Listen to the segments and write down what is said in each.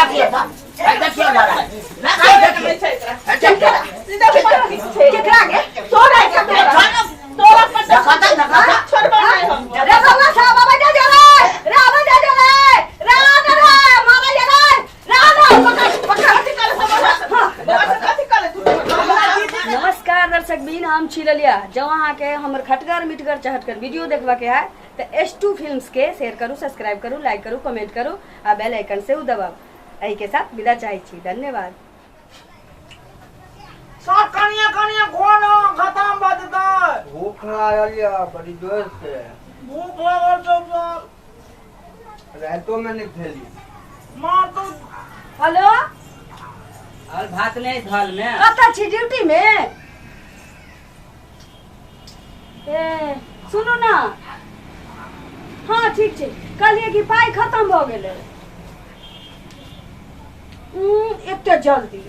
देखिए ना ना केकरा के तोरा के तोरा पर नखता छोड़ बनाए हम रे बाबा साहब बाबा जा रे रावण जा रे रावण रे मामा जा रे रावण पकड़ कल सब कथि करे तू। नमस्कार दर्शक बीन, हम छिललिया जो अहाँ के हमर खटगर मिटगर चहटकर वीडियो देखवा के है तो S2 फिल्म्स के शेयर करू, सब्सक्राइब करू, लाइक करू, कमेंट करू आ बेल आइकन से दबाओ। एही के साथ विदा चाहे छी। धन्यवाद। सब कनिया कनिया कोनो खत्म बजता भूख लागलिया बड़ी जोर से। भूख लागल सब रातो में नहीं खेली मार तो। हेलो, और भात नहीं धल में कता छी ड्यूटी में? ए सुनो ना, हाँ ठीक छै। कहलिए कि पाई खत्म भ गेलै। एते जल्दी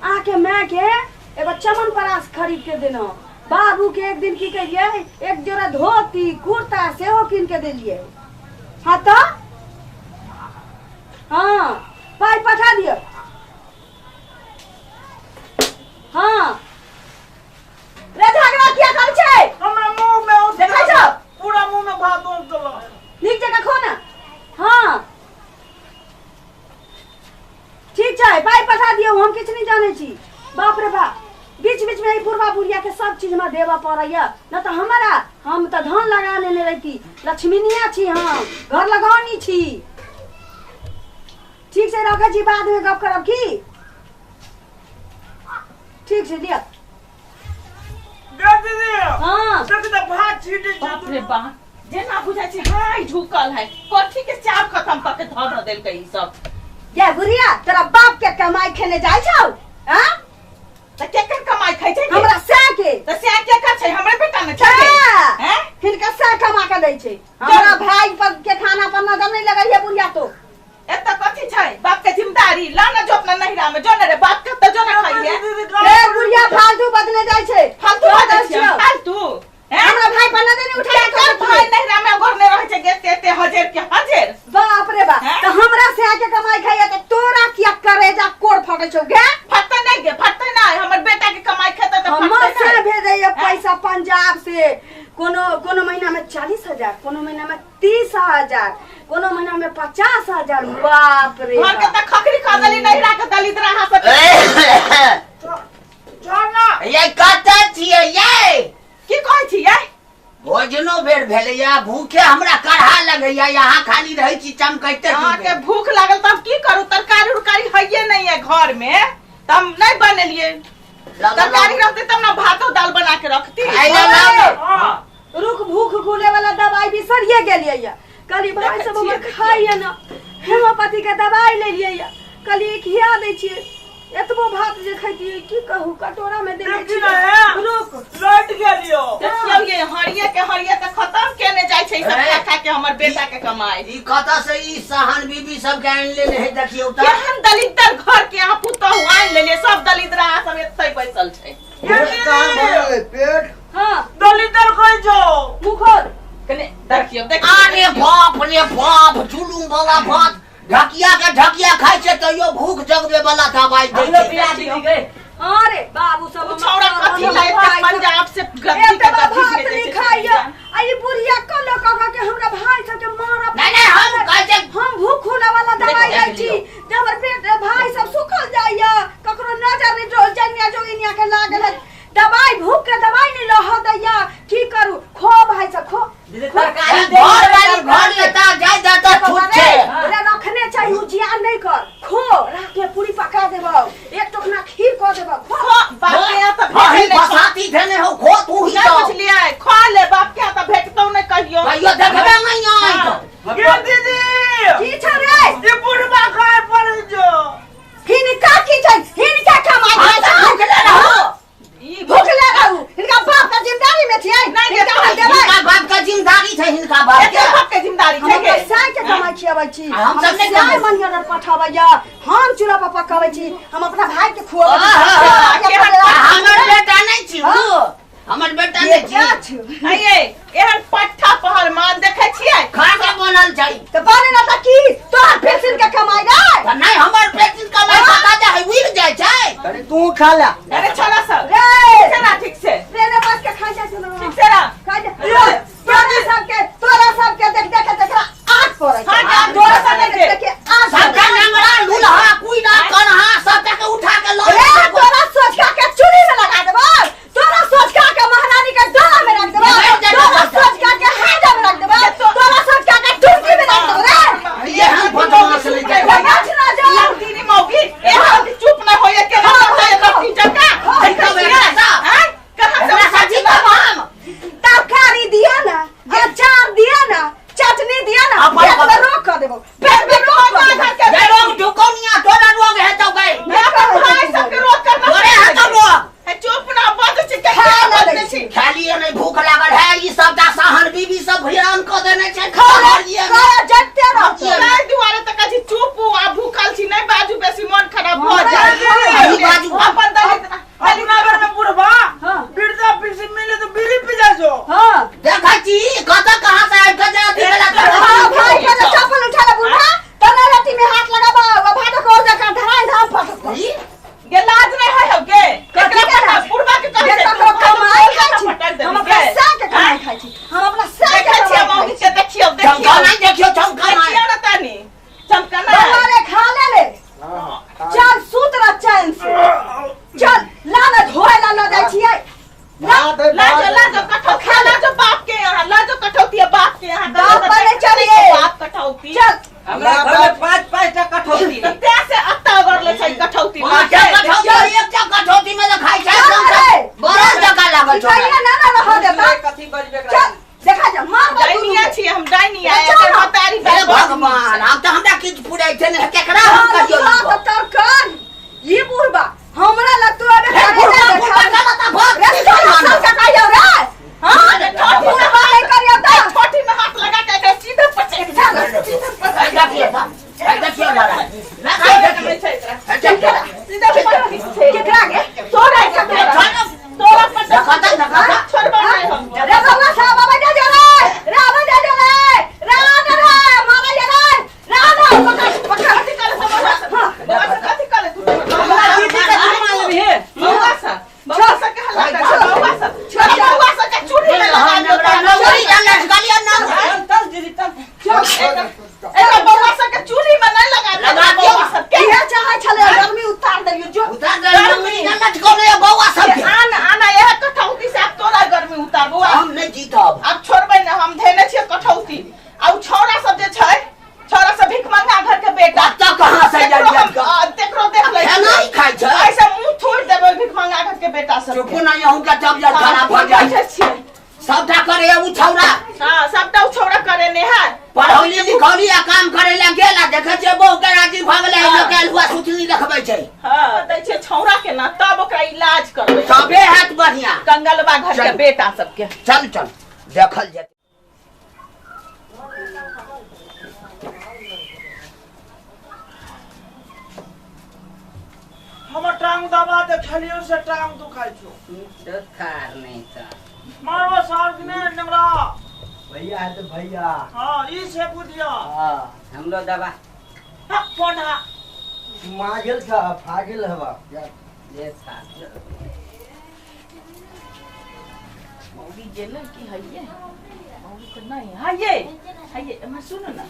आके मैं के एगो चमन परास खरीद के देना। बाबू के एक दिन की कहिए एक जोड़ा धोती कुर्ता सेहो किन के देलिए। हाँ तो हाँ पाई पठा दियो। हाँ रे झगड़ा किया कर छै? हमरा मुंह में उठ देखै छ पूरा मुंह में भात उठल। नीक जगह खो ना। हाँ ठीक छै, पाई पठा दियो। हम किछ नहीं जाने छी। बाप रे बाप, बीच बीच में पूर्वा बुढ़िया के सब चीज में देवा पड़ैया। न तो हमारा हम तो धान लगाने नहीं रहती। लक्ष्मीनिया छी, हम घर लगानी छी। ठीक से रखे छी, बाद में गप करब की? ठीक से दिया। दे दीदी। हाँ देख त भात छीटे बाप रे बाप, जेना बुझाय छै हाय ढुकल है कथि के चाप खत्म क के धर देल के ई सब। ये बुढ़िया तेरा बाप के कमाई खेने जाय छौ? हां त केकर कमाई खाइ छै? हमरा सा के त से के का छै? हमरे बेटा ने छै हैं? हिनका सा कमा के दै छै। हमरा भाई पर के खाना पर नजर नहीं लगैया बुढ़िया। तो एत कथि छै? बाप के जिम्मेदारी ला न जो अपना नहिरा में जो न रे बाप के त जो न खाइए। ए बुढ़िया फालतू बदले जाय छै। फालतू बात छै फालतू हैं? हमरा भाई पर नजर नहीं उठा केकर भाई नहिरा में घर में रहे छै गेते हजार के हजार। बाप रे बाप, तो हमरा से आके कमाई खाइया तो तोरा किया करेजा कोड़ फटे छौ गे? फटते नहीं गे, फटते नहीं। हमर बेटा के कमाई खेते त हमर फटते से नहीं। भेजैया पैसा पंजाब से। कोनो महीना में 40,000, कोनो महीना में 30,000, कोनो महीना में 50,000। बाप रे घर के बाप। त खखरी खा दली नहिरा के दलित रहा सके। जाना ये कता छिए ये की कहै छी ये? भोजनो बेर भेलैया, भूखे हमरा कढ़ा लगैया। यहाँ खाली रहे छी चमकैते अहाँ के भूख लागल त हम की करू? तरकारी उरकारी हइये नहीं है घर में त हम नहीं बनेलिए। तरकारी रहते तब ना भातो दाल बना के रखती। रुक, भूख खुले वाला दवाई भी सरिये गेलिए। कली भाई सब हमर खाइए ना, हेमोपैथी के दवाई ले लिए। कली खिया दै छिए। एतबो भात जे खैतिए की कहू, कटोरा में दे देखी छी। ना है रुक लट गेलियो। देखियो ये हरिये के हरिये त खत्म केने जाय छै सब खा खा के हमर बेटा के कमाई। ई कता से ई सहन बीबी सब के आन लेने है। देखियो त केहन दलितर घर के यहाँ पुतहु आइन लेले, सब दलित रहा सब एतै बैसल छै। पेट कहाँ भरल है? पेट हां दलितर कहि छौ मुखर कने देखियो अरे बाप रे बाप, जुलूम वाला बात। ढकिया के ढकिया खाइ छै त यो भूख जगबे वाला दवाई दै छै। अरे बाबू सब छौड़ा कथि लायक पंजाब से गद्दी के भात गद्दी नहीं के खाइए। आई बुढ़िया कलो कह के हमरा भाई सब के मारब। नहीं हम कह जे हम भूख खुला वाला दवाई दै छी। हमर पेट भाई सब सुखल जाइए, ककरो नजर नहीं डोल जनिया जोगिनिया के लागल है। दवाई भूख के दवाई नहीं लह दैया। की करू? खो भाई सब खो। तरकारी घर वाली घर लेता जाय जाता छूट छै। अरे रखने चाहिए, जियान नहीं कर। खो रात में पूरी पका देबो, एक टोकना खीर को देबो। खो बाप के यहाँ त हां ही भेटै नहीं। फसाती देने हो, खो तू ही नहीं तो बुझलिए, खा ले बाप के यहाँ त भेटतौ नहीं कहियो। कहियो देखबे नहीं आई। ये दीदी की छ रे? ये बुढ़बा खाए पड़े जो। हिनका की छै? हिनका कमाई अच्छा भूख ले रहो। ई भूख लागल। हिनका बाप का जिम्मेदारी में छियै। नहीं हिनका देबै। देबै। हिनका बाप का जिम्मेदारी छै, हिनका बाप एते के। बाप के जिम्मेदारी छै हम के? पैसा के कमाई खियाबै छी। हम सब नहीं चाय कमाई। मनियर पठाबैया, हम चूल्हा पर पकाबै छी, हम अपना भाई के खुआबै छी। आहा, हमर बेटा नहीं छी हाँ। वो। हमर बेटा ये ने क्या छी छु आइए एहन पट्ठा पहर मान देखे छियै खा के बनल छै तो बाने ना की तोहर पेंशन के कमाई रे त नहीं हमर पेट कमाई पता जाय उड़ जाय छै अरे तू खा ला अरे छोरा सब रे चला ठीक से रे रे बस के खा जा सुनो ठीक से ना खा जा तोरा सबके देख देख तेकरा आग पड़े खा जा, तोरा सबके देख। आग सबका नंगरा लूल्हा कुइना कन्हा सबटा के उठा के लो रे तोरा सोचका के चूड़ी में लगा देबो तोरा सोचका के महारानी के डोला में रख देबो तोरा सोचका के हाथ में रख देबो तोरा सोचका के टुकी में रख देबो रे ये हम बदमाश लेके बगाच ना जो दीदी मौगी एहन चुप न होइए के ना बताए लड़की जका देखो बेटा हैं कहां से हमरा सच्ची कहम तरकारी दिया ना अचार दिया ना चटनी दिया ना अब पेट में रोक कर देबो पेट में रोक कर देबो ये लोग दुकोनिया तोरा रोग है तो गए मैं अपन भाई सब के रोक करना तोरे है तो रोग है चुप ना बंद छी के खा ना बंद दै छी खालिए नहीं भूख लागल है ई सबटा सहन बीबी सब भयान क देने छै खा खालिए ले जत्ते रह नहीं दुआरे तक छी चुप आ भूखल छी नहीं बाजू बेसी मन खराब हो हमरा जाए यही बाजू अपन दलित नगर में बुढ़वा हां वृद्धा पेंशन मिले तो बीड़ी पी जा जो हां देखा छी कत कहां से आइ के जा दिला हां भाई के चप्पल उठा ले बुढ़ा तना राती में हाथ लगाबा वो भादो को जका धराई धाम फटक ये लाज नहीं है हो के कथी के लाज? पुरवा के ये कहे तो कमाई खाई छी पटक दे हम अपना साग के कमाई खाई छी हम अपना साग के देखै छियै कमाई मौगी खाई के देखियो चमका देखियो नहीं देखियो चमका नहीं देखियो ना तानी चमका ना हमारे खा ले चल सूत रह चैन से चल ला ना धोए ला न जाय छियै लाजो कठौती लाजो बाप के यहाँ लाजो कठौती बाप के यहाँ बाप बने चलिए। बाप कठौती चल हमरा घर में 5 टा कठौती तो तैसे अत्ता अगर ले छै कठौती वहां क्या कठौती एक क्या कठौती में खाई छै बड़ा जगह लागल छै इठाइए ना ना रह देता कथी बजबे चल देखा जा मार डाइनिया छी हम डाइनिया चल एकर ना। बतारी हे भगवान हम तो हमरा किछ पुरै छै ने केकरा हम कहियो तो तरकान ये बुढ़बा हमरा लग तो अबे हे करे बुढ़बा, जा बुढ़बा, देखा गलत है, भाग। रे तो सब का कहियो रे हां बुढ़बा नहीं करियो तो छोटी में हाथ लगा के ऐसे सीधा पटक ए देखिए ए देखिए लड़ा ना खाई सीधा पटक केकरा के तोरा के तोरा पटक देखा देखा छोड़बा नहीं हम रे बाबा साहब बाबा जा जा रे बाबा जा जा रे मारा जा रे पकड़ कथी करे सब बाबा कथी करे तू हमरा दीदी का माल भी है बाबा सा के हल्ला कर बाबा सा बाबा सा के चूड़ी में लगा दो नौकरी जाने गलिया ना तल दीदी तल एका बाबा सा के चूड़ी में नहीं लगा लगा दियो। बाबा सा के ये चाहे छले गर्मी उतार दियो जो उतार दे नौकरी जाने कोने बौआ सब आना यह कठौती से आप तोरा गर्मी उतार बुआ हम नहीं जीतब अब छोड़बै ना हम धेने छियै कठौती आ उ छौरा सब जे छै छौरा सब भिख मंगा घर के बेटा कत कहां से जाइए देखरो देख ले खाना ही खाई छै ऐसे मुंह थोड़ देबै भिख मंगा घर के बेटा सब चुप ना यहूं का तबियत खराब हो जाए सबटा करे उ छौरा हां सबटा उ छौरा करे ने है पढ़ौली लिखौली आ काम करे ला गेला देखे छै बहु के राजी भगले लकेल हुआ सुतली रखबै छै हां दै छै छौरा के ना तब ओकरा इलाज करबै सबे हाथ बढ़िया कंगलबा घर के चल। बेटा सब के चल चल देखल जेतै हमर टांग दबा दे खलियो से टांग दुखाई छो खार नहीं था मारवा सार ने नंगरा भैया है तो भैया हां ई से बुदिया हाँ हम लोग दबा पढ़ा मागिल था फागिल हवा ये था मौगी जेल की हइये मौगी तो नहीं हइये हइये मैं सुनो ना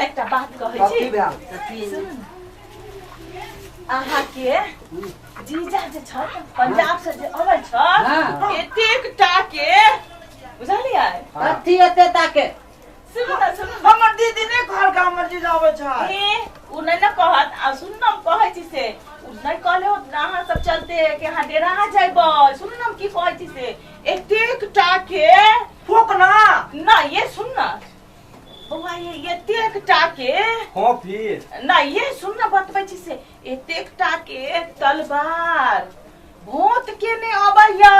एकटा बात कहै कथी छी भेल सुनो ना अहाँ के जीजा जे छ पंजाब से जे अबै छ हाँ। एतेक टा के बुझलियै कथी एते ताके सुनो ना हमर दीदी ने घर का मर्जी जावे छै ए उ नहीं ना कहत आ सुन ना कहै छी से उ नहीं कहले हो अहाँ सब चलते के हां डेरा आ जाइबो सुन ना की कहै छी से एतेक टा के फूक ना ना ये सुन ना बौआ ये एतेक टा के हो फिर ना ये सुन ना बतबै छी से एतेक टा के तलवार भूत के ने अबैया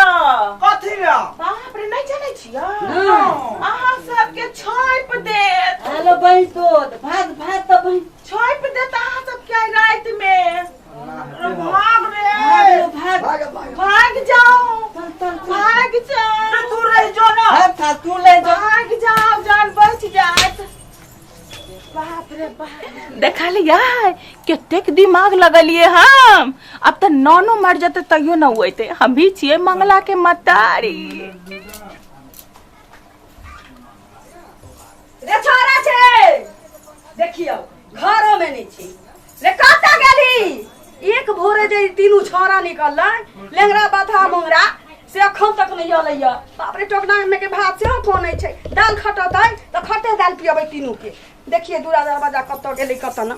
कथी ला बाप रे नहीं जानै छियै नहीं। अहाँ सबके छाप देत हेलो बहन तो भाग तो बहन छाप देत अहाँ सबके आइ रात में अरे भाग रे भाग भाग जाओ चल चल भाग जा तू रह जो ना है था तू ले जा भाग जाओ जान बच जात बाप रे बाप देखा लिया केतेक दिमाग लगलिए हम अब तो नौनो मर जाते तैयो न हुए थे हम भी छिए मंगला के मतारी रे छोरा छे देखियो घरों में नहीं छी रे कता गेली एक भोरे जे तीनू छोरा निकल लेंगरा बाथा मुंगरा से अखन तक नहीं अलैया बाप रे टोकना में के भात से कोनै छै दाल खटतै त खटे दाल पियबै तीनू के देखिए दूरा दरवाजा कत गेलै कत न